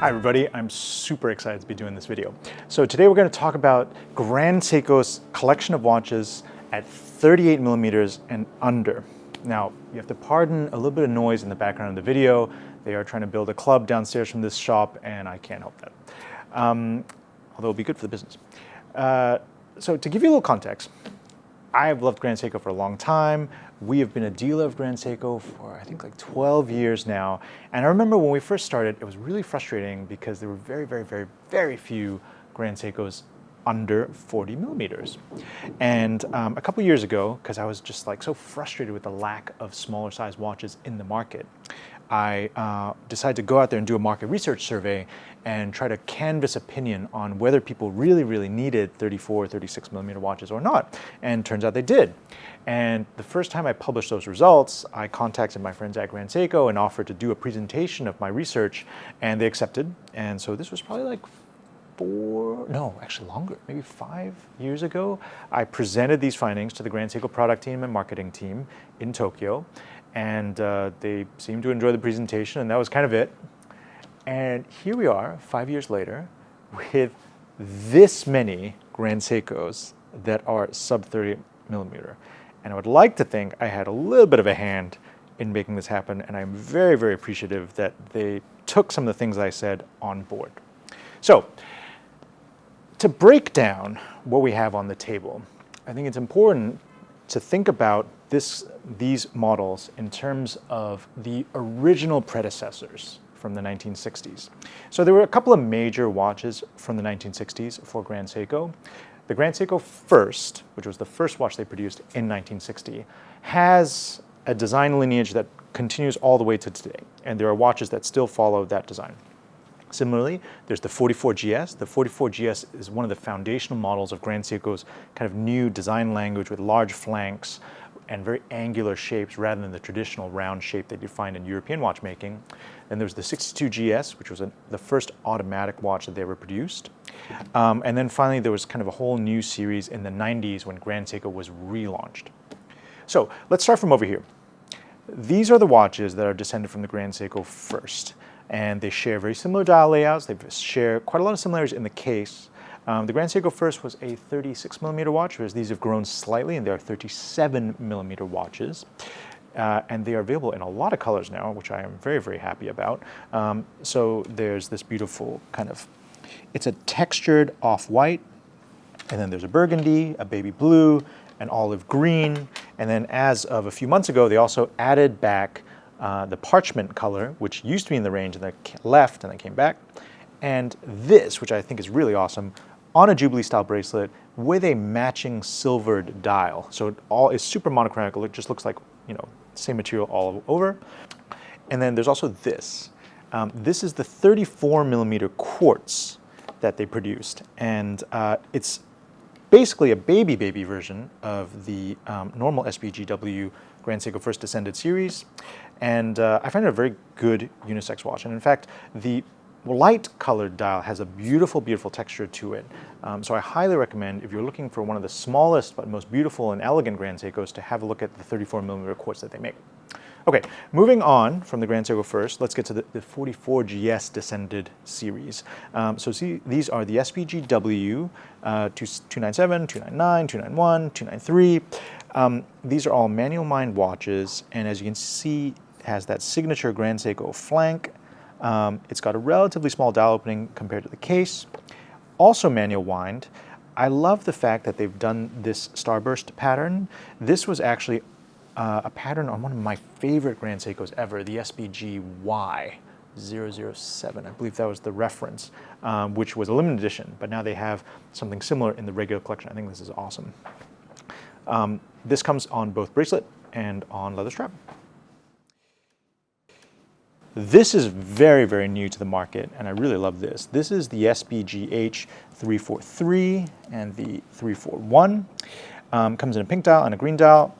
Hi everybody, I'm super excited to be doing this video. So today we're going to talk about Grand Seiko's collection of watches at 38 millimeters and under. Now, you have to pardon a little bit of noise in the background of the video. They are trying to build a club downstairs from this shop and I can't help that. Although it'll be good for the business. So to give you a little context, I've loved Grand Seiko for a long time. We have been a dealer of Grand Seiko for I think like 12 years now. And I remember when we first started, it was really frustrating because there were very few Grand Seikos under 40 millimeters. And a couple years ago, because I was just like so frustrated with the lack of smaller size watches in the market, I decided to go out there and do a market research survey and try to canvass opinion on whether people really needed 34, 36 millimeter watches or not. And turns out they did. And the first time I published those results, I contacted my friends at Grand Seiko and offered to do a presentation of my research, and they accepted. And so this was probably like longer, maybe 5 years ago. I presented these findings to the Grand Seiko product team and marketing team in Tokyo, and they seemed to enjoy the presentation, and that was kind of it. And here we are, 5 years later, with this many Grand Seikos that are sub 30 millimeter. And I would like to think I had a little bit of a hand in making this happen, and I'm very appreciative that they took some of the things I said on board. So, to break down what we have on the table, I think it's important to think about these models in terms of the original predecessors from the 1960s. So there were a couple of major watches from the 1960s for Grand Seiko. The Grand Seiko First, which was the first watch they produced in 1960, has a design lineage that continues all the way to today, and there are watches that still follow that design. Similarly, there's the 44GS. The 44GS is one of the foundational models of Grand Seiko's kind of new design language with large flanks and very angular shapes rather than the traditional round shape that you find in European watchmaking. Then there's the 62GS, which was the first automatic watch that they ever produced. And then finally, there was kind of a whole new series in the 90s when Grand Seiko was relaunched. So let's start from over here. These are the watches that are descended from the Grand Seiko First. And they share very similar dial layouts. They share quite a lot of similarities in the case. The Grand Seiko First was a 36 millimeter watch, whereas these have grown slightly and they are 37 millimeter watches. And they are available in a lot of colors now, which I am very happy about. So there's this beautiful kind of, it's a textured off-white, and then there's a burgundy, a baby blue, an olive green, and then as of a few months ago, they also added back the parchment color, which used to be in the range and then left and then came back. And this, which I think is really awesome, on a Jubilee style bracelet with a matching silvered dial. So it all is super monochromatic. It just looks like, you know, same material all over. And then there's also this. This is the 34 millimeter quartz that they produced. And it's basically a baby version of the normal SBGW Grand Seiko First Descended series. And I find it a very good unisex watch. And in fact, the light colored dial has a beautiful texture to it. So I highly recommend, if you're looking for one of the smallest but most beautiful and elegant Grand Seikos, to have a look at the 34 millimeter quartz that they make. Okay, moving on from the Grand Seiko First, let's get to the 44GS Descended series. So see, these are the SBGW 297, 299, 291, 293. These are all manual mined watches, and as you can see, it has that signature Grand Seiko flank. It's got a relatively small dial opening compared to the case. Also manual wind. I love the fact that they've done this starburst pattern. This was actually a pattern on one of my favorite Grand Seikos ever, the SBG Y007. I believe that was the reference, which was a limited edition, but now they have something similar in the regular collection. I think this is awesome. This comes on both bracelet and on leather strap. This is very new to the market, and I really love this. This is the SBGH 343 and the 341. Comes in a pink dial and a green dial.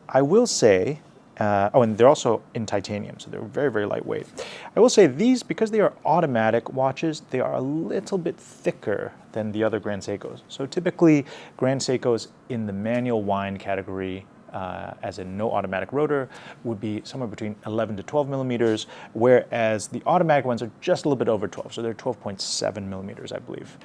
I will say, and they're also in titanium, so they're very lightweight. I will say these, because they are automatic watches, they are a little bit thicker than the other Grand Seikos. So typically, Grand Seikos in the manual wind category as in no automatic rotor, would be somewhere between 11 to 12 millimeters, whereas the automatic ones are just a little bit over 12, so they're 12.7 millimeters, I believe.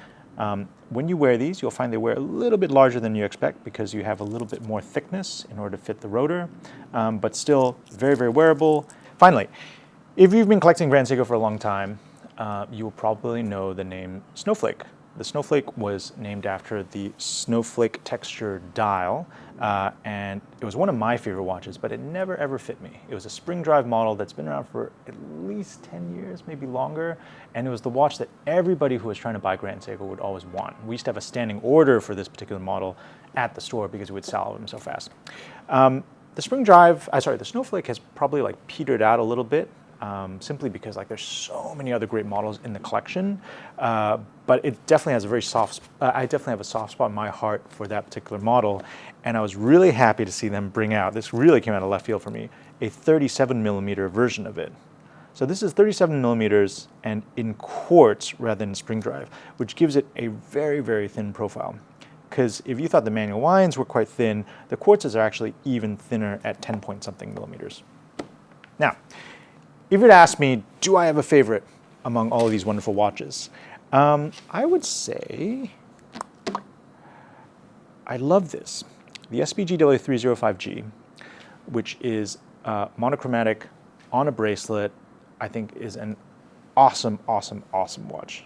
When you wear these, you'll find they wear a little bit larger than you expect because you have a little bit more thickness in order to fit the rotor, but still very, very wearable. Finally, if you've been collecting Grand Seiko for a long time, you will probably know the name Snowflake. The Snowflake was named after the snowflake texture dial, and it was one of my favorite watches, but it never ever fit me. It was a spring drive model that's been around for at least 10 years, maybe longer, and it was the watch that everybody who was trying to buy Grand Seiko would always want. We used to have a standing order for this particular model at the store because we would sell them so fast. The Snowflake has probably like petered out a little bit. Simply because like there's so many other great models in the collection, but it definitely has a very soft. I definitely have a soft spot in my heart for that particular model, and I was really happy to see them bring out. This really came out of left field for me. A 37 millimeter version of it. So this is 37 millimeters and in quartz rather than spring drive, which gives it a very, very thin profile. Because if you thought the manual wines were quite thin, the quartzes are actually even thinner at 10 point something millimeters. Now, if you'd ask me, do I have a favorite among all of these wonderful watches? I would say I love this. The SBGW305G, which is monochromatic on a bracelet, I think is an awesome, awesome, awesome watch.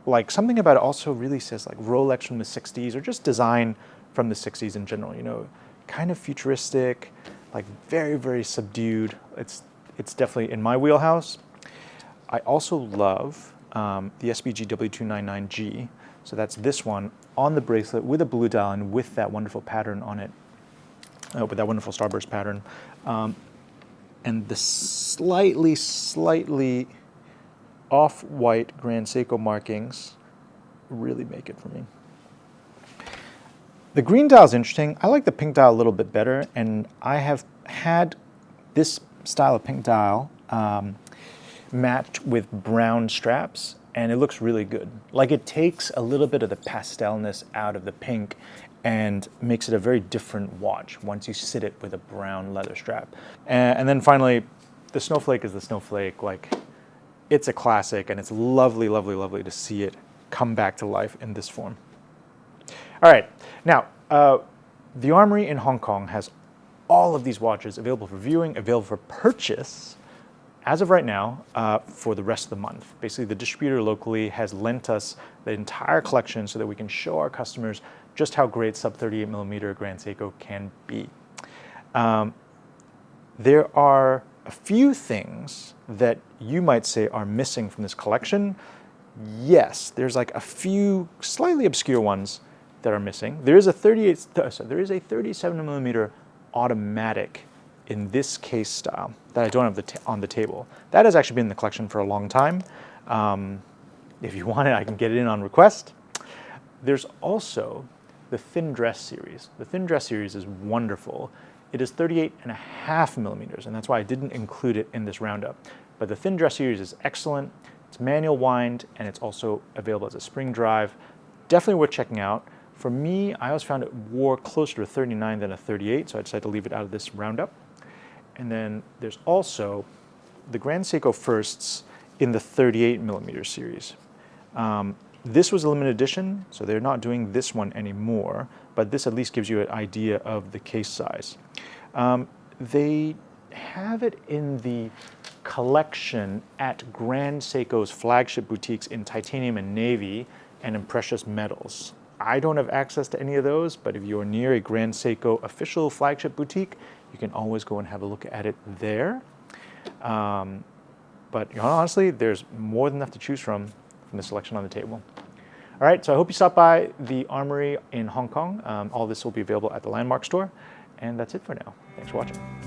Like something about it also really says like Rolex from the 60s or just design from the 60s in general, you know, kind of futuristic, like very, very subdued. It's definitely in my wheelhouse. I also love the SBGW299G. So that's this one on the bracelet with a blue dial and with that wonderful pattern on it, with that wonderful starburst pattern. And the slightly off-white Grand Seiko markings really make it for me. The green dial is interesting. I like the pink dial a little bit better, and I have had this style of pink dial matched with brown straps, and it looks really good. Like it takes a little bit of the pastelness out of the pink and makes it a very different watch once you sit it with a brown leather strap. And then finally, the Snowflake is the Snowflake. Like it's a classic, and it's lovely, lovely, lovely to see it come back to life in this form. All right, now the Armoury in Hong Kong has all of these watches available for viewing, available for purchase, as of right now, for the rest of the month. Basically, the distributor locally has lent us the entire collection so that we can show our customers just how great sub 38 millimeter Grand Seiko can be. There are a few things that you might say are missing from this collection. Yes, there's like a few slightly obscure ones that are missing. There is a 37 millimeter automatic in this case style that I don't have on the table. That has actually been in the collection for a long time. If you want it, I can get it in on request. There's also the Thin Dress series. The Thin Dress series is wonderful. It is 38.5 millimeters, and that's why I didn't include it in this roundup. But the Thin Dress series is excellent. It's manual wind, and it's also available as a spring drive. Definitely worth checking out. For me, I always found it wore closer to a 39 than a 38, so I decided to leave it out of this roundup. And then there's also the Grand Seiko Firsts in the 38 millimeter series. This was a limited edition, so they're not doing this one anymore, but this at least gives you an idea of the case size. They have it in the collection at Grand Seiko's flagship boutiques in titanium and navy and in precious metals. I don't have access to any of those, but if you're near a Grand Seiko official flagship boutique, you can always go and have a look at it there. But honestly, there's more than enough to choose from the selection on the table. All right, so I hope you stop by the Armoury in Hong Kong. All this will be available at the Landmark store. And that's it for now. Thanks for watching.